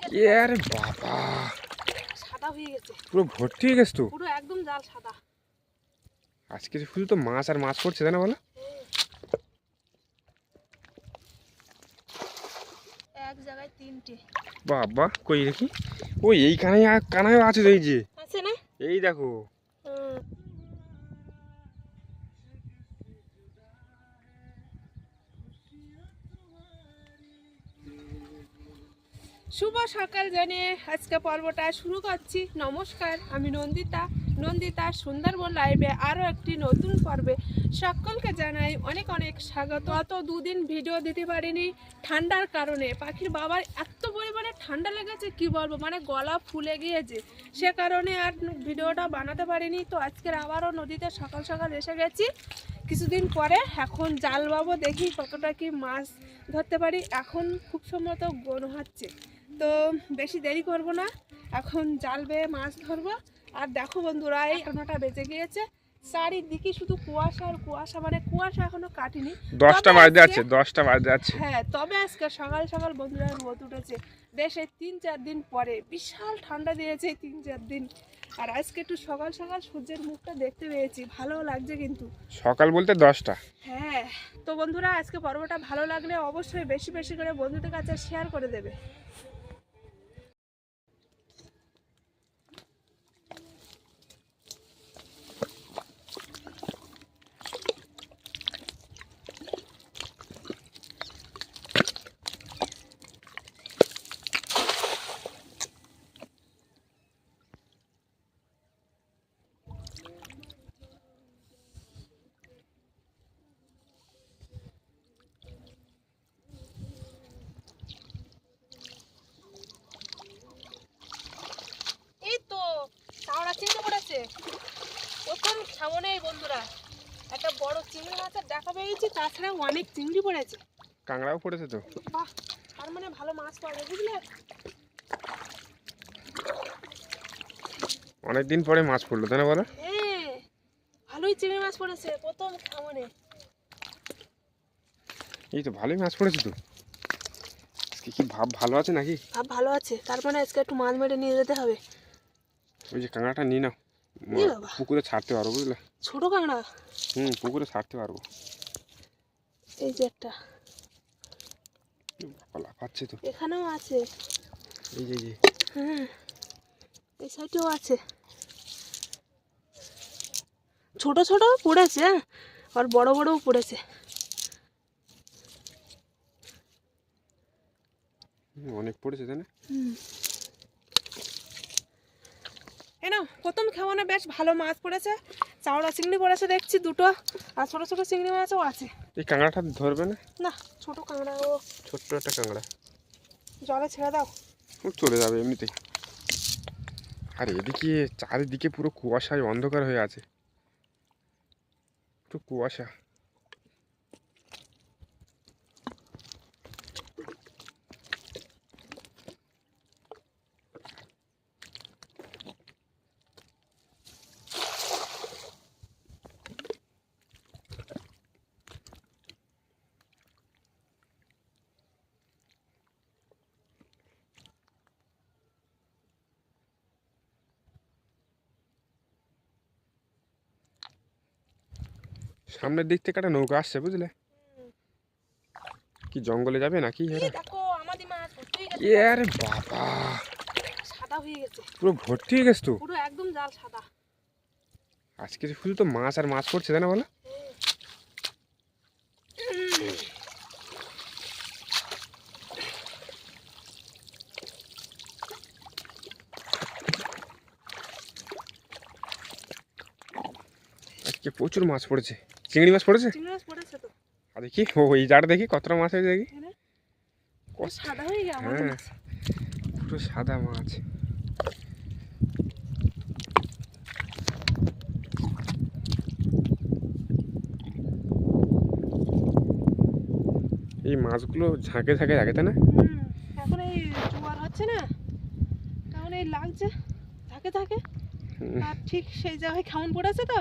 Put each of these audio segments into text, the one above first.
আরে বাবা, সাদা হয়ে গেছে, পুরো ভর্তি হয়ে গেছে তো। পুরো একদম জাল সাদা। আজকে শুধু তো মাছ আর মাছ পড়ছে, তাই না বলো? এক জায়গায় তিনটে। বাবা কই দেখি, ওই এই কানায় কানায় আছে তো, এই যে আছে না? এই দেখো। শুভ সকাল জানিয়ে আজকে পর্বটা শুরু করছি। নমস্কার, আমি নন্দিতার সুন্দরবন লাইভে আরও একটি নতুন পর্বে সকলকে জানাই অনেক অনেক স্বাগত। গত দুদিন ভিডিও দিতে পারিনি ঠান্ডার কারণে। পাখির বাবার এত পরিমাণে ঠান্ডা লেগেছে কি বলবো, মানে গলা ফুলে গিয়েছে, সে কারণে আর ভিডিওটা বানাতে পারিনি। তো আজকের আবারও নদীতে সকাল সকাল এসে গেছি কিছুদিন পরে। এখন জাল বাবো, দেখি কতটা কি মাছ ধরতে পারি। এখন খুব সম্ভবত গরম হচ্ছে, তো বেশি দেরি করব না, এখন জাল বেয়ে মাছ ধরবো। আর দেখো বন্ধুরা, এই 9টা বেজে গিয়েছে, চারিদিকে শুধু কুয়াশা আর কুয়াশা, মানে কুয়াশা এখনো কাটেনি। 10টা বাজে আছে, 10টা বাজে আছে। হ্যাঁ, তবে আজকে সকাল সকাল বন্ধুরা রোদ উঠেছে। দেশে 3-4 দিন পরে বিশাল ঠান্ডা দিয়েছে 3-4 দিন। আর আজকে একটু সকাল সকাল সূর্যের মুখটা দেখতে পেয়েছি, ভালো লাগছে কিন্তু। সকাল বলতে 10টা। হ্যাঁ, তো বন্ধুরা আজকে পর্বটা ভালো লাগলে অবশ্যই বেশি বেশি করে বন্ধুদের কাছে শেয়ার করে দেবে। চিংড়ি পড়েছে প্রথম সামনে বন্ধুরা, একটা বড় চিংড়ি মাছের দেখা পেয়েছি, তাছাড়া অনেক চিংড়ি পড়েছে, কাঁকড়াও পড়েছে তো। বাহ, তার মানে ভালো মাছ পাবে, বুঝলে? অনেকদিন পরে মাছ পড়লো, তাই না বলো? হ্যাঁ, ভালোই চিংড়ি মাছ পড়েছে প্রথম সামনে। এই তো ভালোই মাছ পড়েছে তো। আজকে কি ভাব ভালো আছে নাকি? ভাব ভালো আছে, তার মানে আজকে একটু মাছ মেরে নিয়ে যেতে হবে। ওই যে কাঁকড়াটা নিয়ে নাও, পুকুরে ছাড়তে পারবো, বুঝলে? ছোট কাঁকড়া? পুকুরে ছাড়তে পারবো। এই যে একটা পাচ্ছে তো, এখানেও আছে। এই যে হ্যাঁ, এই সাইডেও আছে, ছোট ছোট পড়েছে আর বড় বড়ও পড়েছে। অনেক পড়েছে, তাই না? এই না, প্রথম খাওয়ানো বেশ ভালো মাছ পড়েছে, চাওড়া চিংড়ি পড়েছে দেখছি দুটো, আর ছোট ছোট চিংড়ি মাছও আছে। এই কাঁকড়াটা ধরবে না? না, ছোট কাঁকড়া, ও ছোট্ট একটা কাঁকড়া, জলে ছেড়ে দাও, চলে যাবে এমনিতেই। আর এদিকে চারিদিকে পুরো কুয়াশায় অন্ধকার হয়ে আছে, একটু কুয়াশা। সামনের দিক থেকে একটা নৌকা আসছে, বুঝলে? কি জঙ্গলে যাবে নাকি? দেখো আমাদের মাছ ভর্তি হয়ে গেছে। আরে বাবা, সাদা হয়ে গেছে, পুরো ভর্তি হয়ে গেছে তো। পুরো একদম জাল সাদা। আজকে শুধু তো মাছ আর মাছ পড়ছে, তাই না বলো? আজকে প্রচুর মাছ পড়েছে, চিংড়ি মাছ পড়েছে। চিংড়ি মাছ পড়েছে তো। আর দেখি ওই জার দেখি কতটা মাছ হয়েছে দেখি। সাদা হয়ে গেছে, হ্যাঁ, পুরো সাদা মাছ। এই মাছগুলো ঝাঁকে ঝাঁকে থাকে, তাই না? এখন এই জোয়ার হচ্ছে না, তখন এই লাগছে ঝাঁকে ঝাঁকে, আর ঠিক সেই জায়গায় খাউন পড়েছে তো,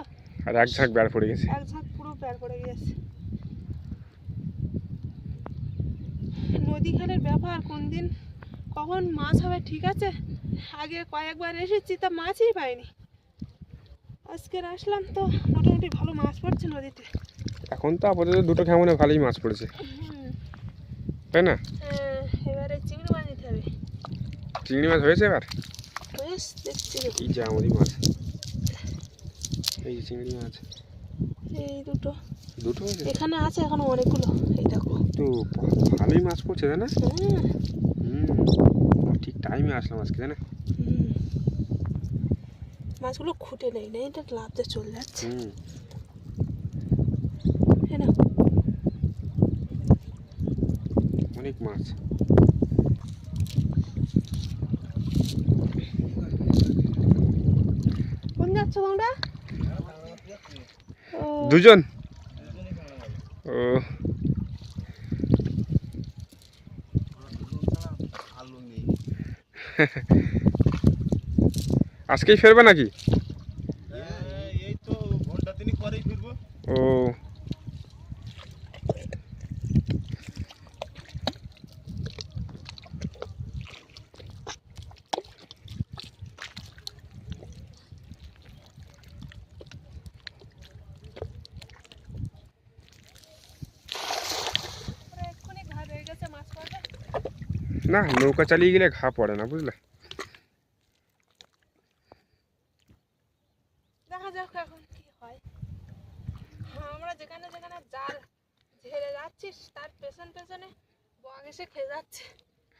আর এক ঝাঁক বেড় পড়ে গেছে, এক ঝাঁক পুরো বেড় পড়ে গেছে। নদীখানের ব্যাপার কোন দিন কখন মাছ হবে ঠিক আছে, আগে কয়েকবার এসেছি তা মাছই পাইনি। আজকে আসলাম তো মোটামুটি ভালো মাছ পড়ছে নদীতে। এখন তো আপাতত দুটো কেমন ভালোই মাছ পড়েছে, তাই না? এবারে চিংড়ি মাছ নিতে হবে। চিংড়ি মাছ হয়েছে এবার? বেশ দেখছি এই যে আমারই মাছ, এই যে চিংড়ি মাছ এই দুটো দুটো হয়েছে এখানে আছে এখনো অনেকগুলো, এই দেখো। তো ভালোই মাছ পড়ছে তাই না? হ্যাঁ ঠিক টাইমে আসলাম আজকে তাই না? মাছগুলো খুঁটে নেই না, এটা লাফতে চলে যাচ্ছে। অনেক মাছ। কোন যাচ্ছ তোমরা? দুজন? ও আজকেই ফিরবে নাকি? এই তো ঘন্টা তিনেক পরেই ফিরবো। ও এক্ষুনি ঘা হয়ে গেছে মাছ পড়বে। না, নৌকা চালিয়ে গেলে ঘা পড়ে না বুঝলে। দেখা যাক এখন কি হয়। আমরা যেখানে যেখানে জাল ঝেড়ে যাচ্ছিস তার পেছন পেছনে বগ এসে খেয়ে যাচ্ছে।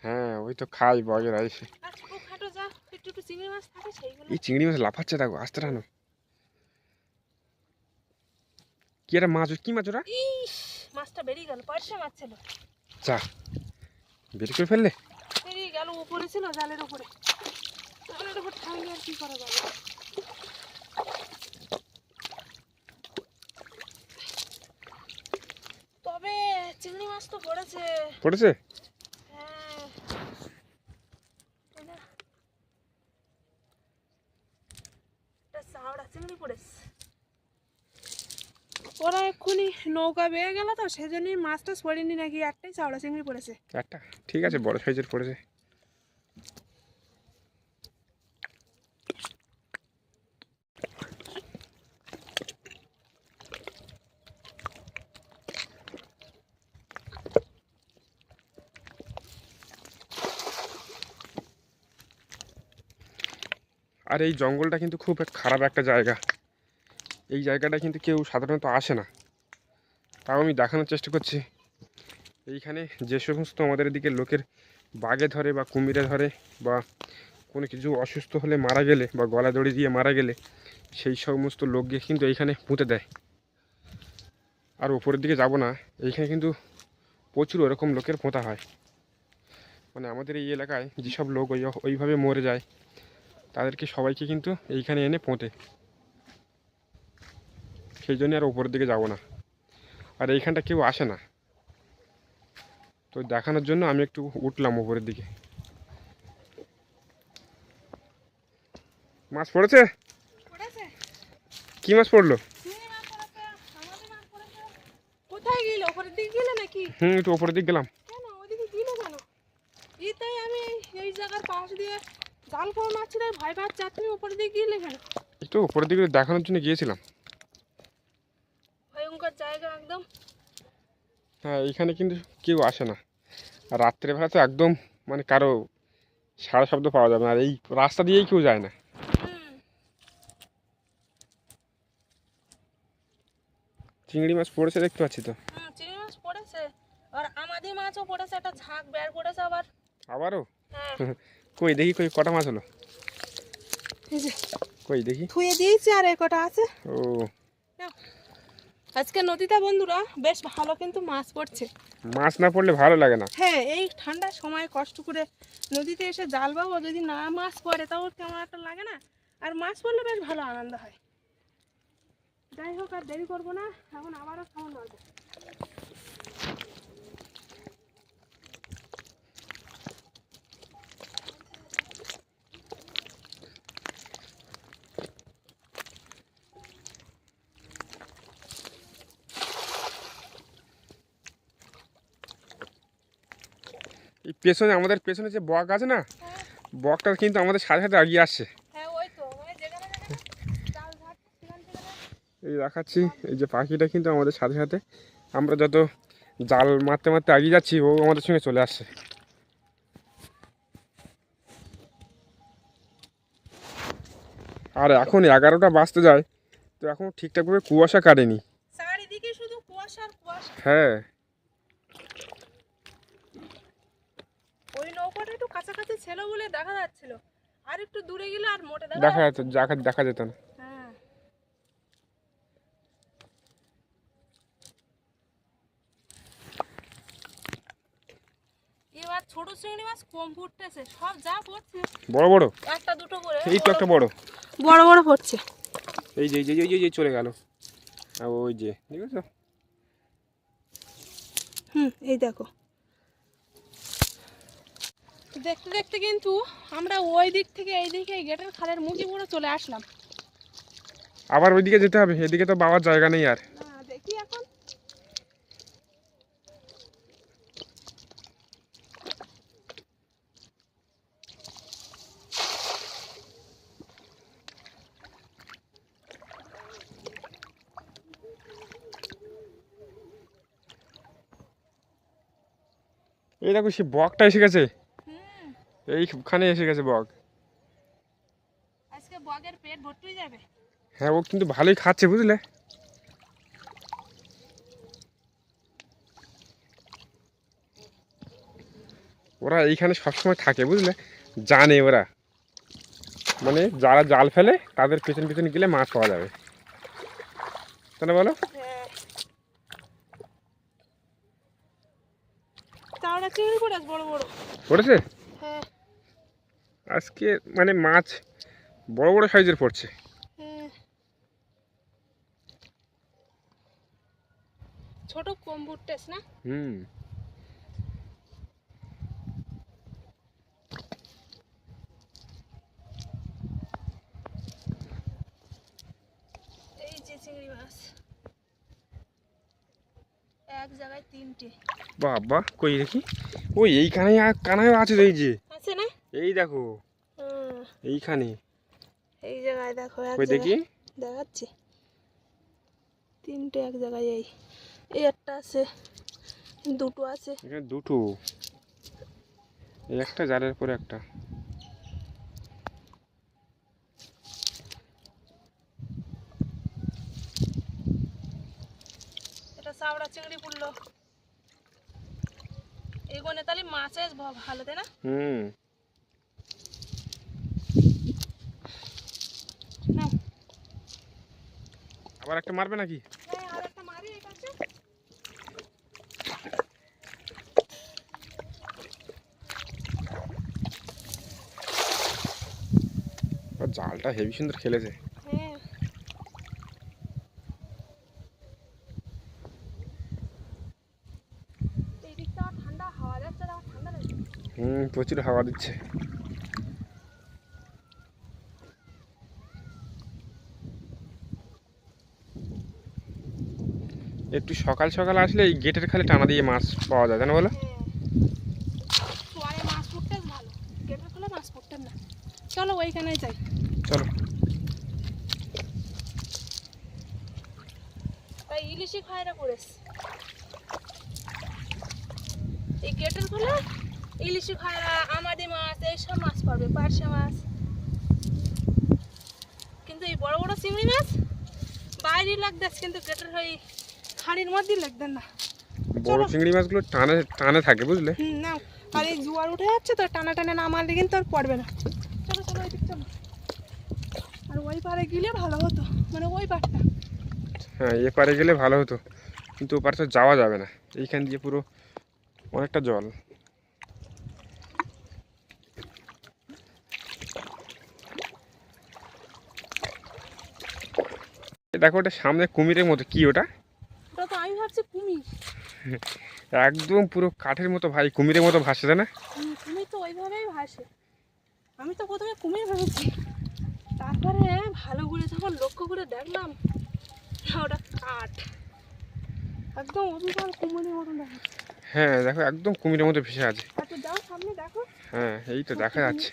হ্যাঁ ওই তো খাই বগেরা এসে। আর ছোটোখাটো যা একটু একটু চিংড়ি মাছ থাকে সেইগুলো। এই চিংড়ি মাছ লাফাচ্ছে দেখো, আসতে রানো। কি একটা মাছ, কি মাছ ওরা? ইস মাছটা বেরিয়ে গেল, পার্শে মাছ ছিল। যা বের করে ফেললে। বেরিয়ে গেল, উপরে ছিল জালের উপরে। জালের উপর থাকলে আর কি করা যাবে। তবে চিংড়ি মাছ তো পড়েছে। পড়েছে? হ্যাঁ না, একটা চাওড়া চিংড়ি পড়েছে। ওরা এক্ষুনি নৌকা বেয়ে গেল তো সেজন্যই মাছটা পড়েনি নাকি, একটাই চাওড়া চিংড়ি পড়েছে। একটা ঠিক আছে, বড় সাইজের পড়েছে। আর এই জঙ্গলটা কিন্তু খুব খারাপ একটা জায়গা। এই জায়গাটা কিন্তু কেউ সাধারণত আসে না, তাও আমি দেখানোর চেষ্টা করছি। এইখানে যে সমস্ত আমাদের এদিকে লোকের বাঘে ধরে বা কুমিরে ধরে বা কোনো কিছু অসুস্থ হলে মারা গেলে বা গলা দড়ি দিয়ে মারা গেলে সেই সমস্ত লোককে কিন্তু এইখানে পুঁতে দেয়। আর উপরের দিকে যাব না, এইখানে কিন্তু প্রচুর ওরকম লোকের পোঁতা হয়। মানে আমাদের এই এলাকায় যেসব লোক ওইভাবে মরে যায় তাদেরকে সবাইকে কিন্তু এইখানে এনে পোঁতে। সেই জন্য আর উপরের দিকে যাব না, আর এইখানটা কেউ আসে না। তো দেখানোর জন্য আমি একটু উঠলাম উপরের দিকে। মাছ পড়েছে? কি মাছ পড়লো? কোথায় গেলে, উপরের দিকে গেলে নাকি? একটু উপরের দিকে গেলাম। কেন ওইদিকে গেলে কেন? তাই আমি এই জায়গার পাশ দিয়ে জাল ফোন মারছি, তাই ভয় পাচ্ছি। তুমি উপরের দিকে গেলে কেন? একটু উপরের দিকে দেখানোর জন্য গিয়েছিলাম। ভয়ঙ্কর জায়গা একদম। হ্যাঁ এইখানে কিন্তু কেউ আসে না, আর রাত্রেবেলা তো একদম মানে কারো সারা শব্দ পাওয়া যাবে না, আর এই রাস্তা দিয়েই কেউ যায় না। চিংড়ি মাছ পড়েছে দেখতে পাচ্ছি তো। চিংড়ি মাছ পড়েছে, আর আমাদের মাছও পড়েছে, একটা ঝাঁক বের পড়েছে আবার। আবারও? হ্যাঁ কই দেখি, কই কটা মাছ হলো? এই যে কই দেখি। ধুয়ে দিয়েছি আর এই কটা আছে। ও আজকে নদীতে বন্ধুরা বেশ ভালো কিন্তু মাছ পড়ছে। মাছ না পড়লে ভালো লাগে না। হ্যাঁ এই ঠান্ডার সময় কষ্ট করে নদীতে এসে জাল বাবো, যদি না মাছ পড়ে তাও কেমন একটা লাগে না, আর মাছ পড়লে বেশ ভালো আনন্দ হয়। যাই হোক আর দেরি করবো না, এখন আবারও খাওয়া মারবো। এই পেছনে আমাদের পেছনে যে বক আছে না, হ্যাঁ বকটা কিন্তু আমাদের সাথে সাথে এগিয়ে আসছে। হ্যাঁ ওই তো মানে যেখানে যেখানে জাল ঝাড়ছে সেখান থেকে এই দেখাচ্ছি, এই যে পাখিটা কিন্তু আমাদের সাথে সাথে, আমরা যত জাল মারতে মারতে এগিয়ে যাচ্ছি ও আমাদের সঙ্গে চলে আসছে। আর এখন 11টা বাজতে যায়, তো এখন ঠিকঠাকভাবে কুয়াশা কাটেনি। চারিদিকে শুধু কুয়াশা আর কুয়াশা। হ্যাঁ, ওই নৌকাটা একটু কাছাকাছি ছিল বলে দেখা যাচ্ছিল, আর একটু দূরে গেলে আর মোটে দেখা যেত, দেখা যেত না। হ্যাঁ এবার ছোট চিংড়ি মাছ কম ফুটতেছে, সব যা পড়ছে বড় বড়, একটা দুটো করে এই তো একটা বড়, বড় বড় পড়ছে। এই যে এই যে চলে গেল, আর ওই যে ঠিক আছে। এই দেখো, দেখতে দেখতে কিন্তু আমরা ওই দিক থেকে এই দিকে গেটের খালের মুখে পুরো চলে আসলাম। আবার ওইদিকে যেতে হবে, এদিকে তো বাবার জায়গা নেই আর। দেখি এখন এই দেখো সে বকটা এসে গেছে, হুম এইখানে এসে গেছে বক। আজকে বগের পেট ভর্তি হয়ে যাবে। হ্যাঁ, ও কিন্তু ভালোই খাচ্ছে বুঝলে। ওরা এইখানে সবসময় থাকে বুঝলে, জানে ওরা, মানে যারা জাল ফেলে তাদের পেছন পেছন গেলে মাছ পাওয়া যাবে, তাই না বলো? চাওড়া চিংড়ি পড়ে বড় বড় পড়েছে হ্যাঁ আজকে, মানে মাছ বড় বড় সাইজের পড়ছে। হ্যাঁ ছোট কম বুটতেস না। হুম, এই যে চিংড়ি মাছ এক জায়গায় তিনটে বাবা কই দেখি, ওই এইখানে কানায় আছে, এই যে আছে না। এই দেখো হুম, এইখানে, এই জায়গায় দেখো এক ওই দেখি। জায়গায় দেখাচ্ছি তিনটে এক জায়গায়, এই এই একটা আছে, দুটো আছে। এখানে দুটো, এই একটা জালের পরে একটা। এটা চাওড়া চিংড়ি পড়লো, এগোনে তাহলে মাছের ভালো তাই না। হুম, নাও আবার একটা মারবে নাকি? হ্যাঁ আর একটা মারি এই পাশে। জালটা হেভি সুন্দর খেলেছে। হ্যাঁ এই দিকটা ঠান্ডা হাওয়া যাচ্ছে, ঠান্ডা লাগে। হুম, প্রচুর হাওয়া দিচ্ছে। একটু সকাল সকাল আসলে এই গেটের খালে টানা দিয়ে মাছ পাওয়া যায়, জানো বলো? চরে মাছ পড়তে ভালো, গেটের খোলা মাছ পড়তেন না। চলো ওইখানে যাই। চলো। তাই ইলিশি খায়রা করেছে এই গেটের খোলা, ইলিশি খায়রা, আমাদি মাছ, এইসব মাছ পাবে, পার্শে মাছ। কিন্তু এই বড় বড় চিংড়ি মাছ বাইরে লাগতেছে, কিন্তু গেটের ওই খাড়ির মধ্যে লাগতেন না। বড় চিংড়ি মাছগুলো টানে টানে থাকে বুঝলে। না আর এই জোয়ার উঠে যাচ্ছে তো, টানা টানা না মারলে কিন্তু আর পড়বে না। চলো চলো ওই দিক চলো, আর ওই পারে গেলে ভালো হতো, মানে ওই পারটা। হ্যাঁ, এ পারে গেলে ভালো হতো, কিন্তু ও পারে তো যাওয়া যাবে না, এইখান দিয়ে পুরো অনেকটা জল। দেখো ওটা সামনে কুমিরের মতো, কি ওটা? ওটা তো আমি ভাবছি কুমির। একদম পুরো কাঠের মতো ভাই, কুমিরের মতো ভাসছে, তাই না? কুমির তো ওইভাবেই ভাসে, আমি তো প্রথমে কুমির ভেবেছি, তারপরে ভালো করে যখন লক্ষ্য করে দেখলাম ওটা কাঠ, একদম অবিকল কুমিরের মতো দেখা। হ্যাঁ দেখো একদম কুমিরের মতো ভেসে আছে। আর তো যাও সামনে দেখো। হ্যাঁ এই তো দেখা যাচ্ছে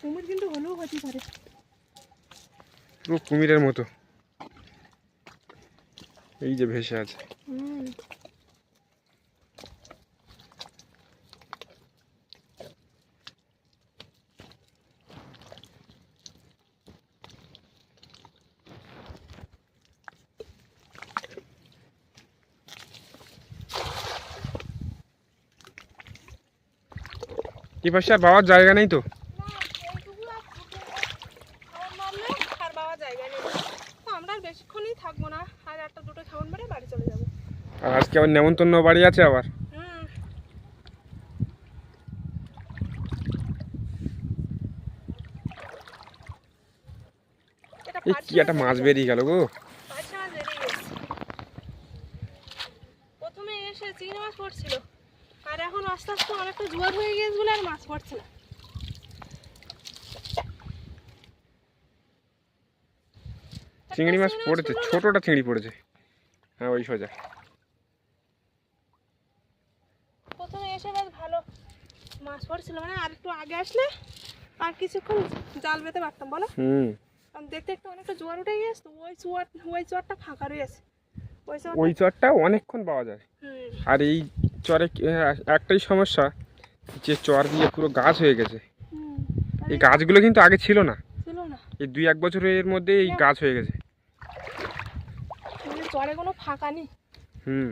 কুমির কিন্তু হলেও হতে পারে। পুরো কুমিরের মতো এই যে ভেসে আছে। হুম। এই পাশে আর বাবার জায়গা নেই তো? না, এইটুকু আর ফুটে খাবার মারলে আর বাবা জায়গা নেই। তো আমরা আর বেশিক্ষণই থাকবো না, আর একটা দুটো খাবার মারে বাড়ি চলে যাবো। আর আজকে আবার নেমন্তন্ন বাড়ি আছে আবার। হুম। এটা এই কি একটা মাছ বেরিয়ে গেল গো। পার্শে মাছ বেরিয়ে গেছে। প্রথমে এসে চিংড়ি মাছ পড়ছিল, আর এখন আস্তে আস্তে অনেকটা জোয়ার হয়ে গেছে বলে আর মাছ পড়ছে না। চিংড়ি মাছ পড়েছে, পড়লো না? ছোটটা চিংড়ি পড়েছে। হ্যাঁ ওই সোজা। প্রথমে এসে বেশ ভালো মাছ পড়ছিল, মানে আর একটু আগে আসলে আর কিছুক্ষণ জাল বেঁধে পারতাম বলো। হুম। কারণ দেখতে একটু অনেকটা জোয়ার উঠে গিয়েছে তো, ওই চরটা ফাঁকা রয়েছে। ওই চর ওই চরটা অনেকক্ষণ পাওয়া যায়। হুম। আর এই চরে একটাই সমস্যা, যে চর দিয়ে পুরো গাছ হয়ে গেছে। হুম। এই গাছগুলো কিন্তু আগে ছিল না, ছিল না, এই 2-1 বছরের মধ্যে এই গাছ হয়ে গেছে। মানে চরে কোনো ফাঁকা নেই। হুম।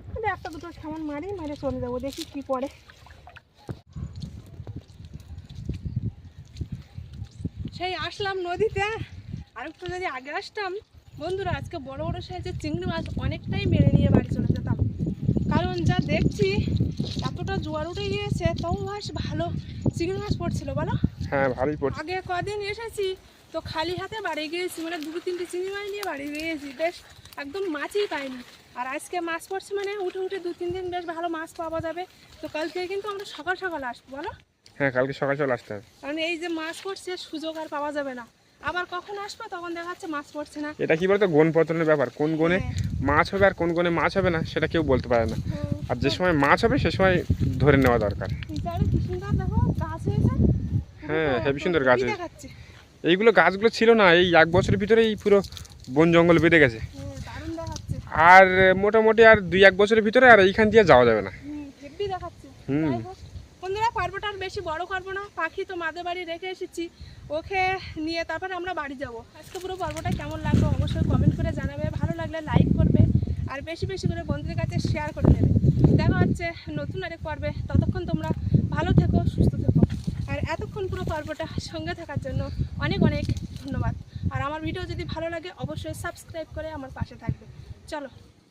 তাহলে একটা দুটো কেমন মারে চলে যাবো, দেখি কি পড়ে। সেই আসলাম নদীতে, আর একটু যদি আগে আসতাম বন্ধুরা, আজকে বড় বড় সাইজের চিংড়ি মাছ অনেকটাই মেরে নিয়ে বাড়ি চলে যেতাম। কারণ যা দেখছি এতটা জোয়ার উঠে গিয়েছে, তাও বেশ ভালো চিংড়ি মাছ পড়ছিল বলো। হ্যাঁ ভালোই পড়ছে। আগে কদিন এসেছি তো খালি হাতে বাড়ি গিয়েছি, মানে 2-3টে চিংড়ি মাছ নিয়ে বাড়ি গিয়েছি, বেশ একদম মাছই পাইনি। আর আজকে মাছ পড়ছে মানে উঠে 2-3 দিন বেশ ভালো মাছ পাওয়া যাবে। তো কালকে কিন্তু আমরা সকাল সকাল আসবো বলো। হ্যাঁ কালকে সকাল সকাল আসতে হবে। কারণ এই যে মাছ পড়ছে সুযোগ আর পাওয়া যাবে না। আবার কখন আসবো তখন দেখা যাচ্ছে মাছ পড়ছে না। এটা কি বলতো, গণ পতনের ব্যাপার, কোন গনে হ্যাঁ। মাছ হবে আর কোন গনে মাছ হবে না সেটা কেউ বলতে পারে না। হুম। আর যে সময় মাছ হবে সে সময় ধরে নেওয়া দরকার। এই চারে কি সুন্দর দেখো গাছ হয়েছে। হ্যাঁ হেবি সুন্দর গাছ হয়েছে। দেখাচ্ছে। এইগুলো গাছগুলো ছিল না, এই 1 বছরের ভিতরে এই পুরো বন জঙ্গল বেঁধে গেছে। দারুণ দেখাচ্ছে। আর মোটামুটি আর 2-1 বছরের ভিতরে আর এইখান দিয়ে যাওয়া যাবে না। হেব্বি দেখাচ্ছে। হুম। যাই হোক, বন্ধুরা পর্বটা আর বেশি বড় করবো না, পাখি তো মাদের বাড়ি রেখে এসেছি, ওকে নিয়ে তারপরে আমরা বাড়ি যাব। আজকে পুরো পর্বটা কেমন লাগলো অবশ্যই কমেন্ট করে জানাবে, ভালো লাগলে লাইক করবে, আর বেশি বেশি করে বন্ধুদের কাছে শেয়ার করে দেবে। দেখা হচ্ছে নতুন আরেক পর্বে, ততক্ষণ তোমরা ভালো থেকো, সুস্থ থেকো। আর এতক্ষণ পুরো পর্বটা সঙ্গে থাকার জন্য অনেক অনেক ধন্যবাদ। আর আমার ভিডিও যদি ভালো লাগে অবশ্যই সাবস্ক্রাইব করে আমার পাশে থাকবে। চলো।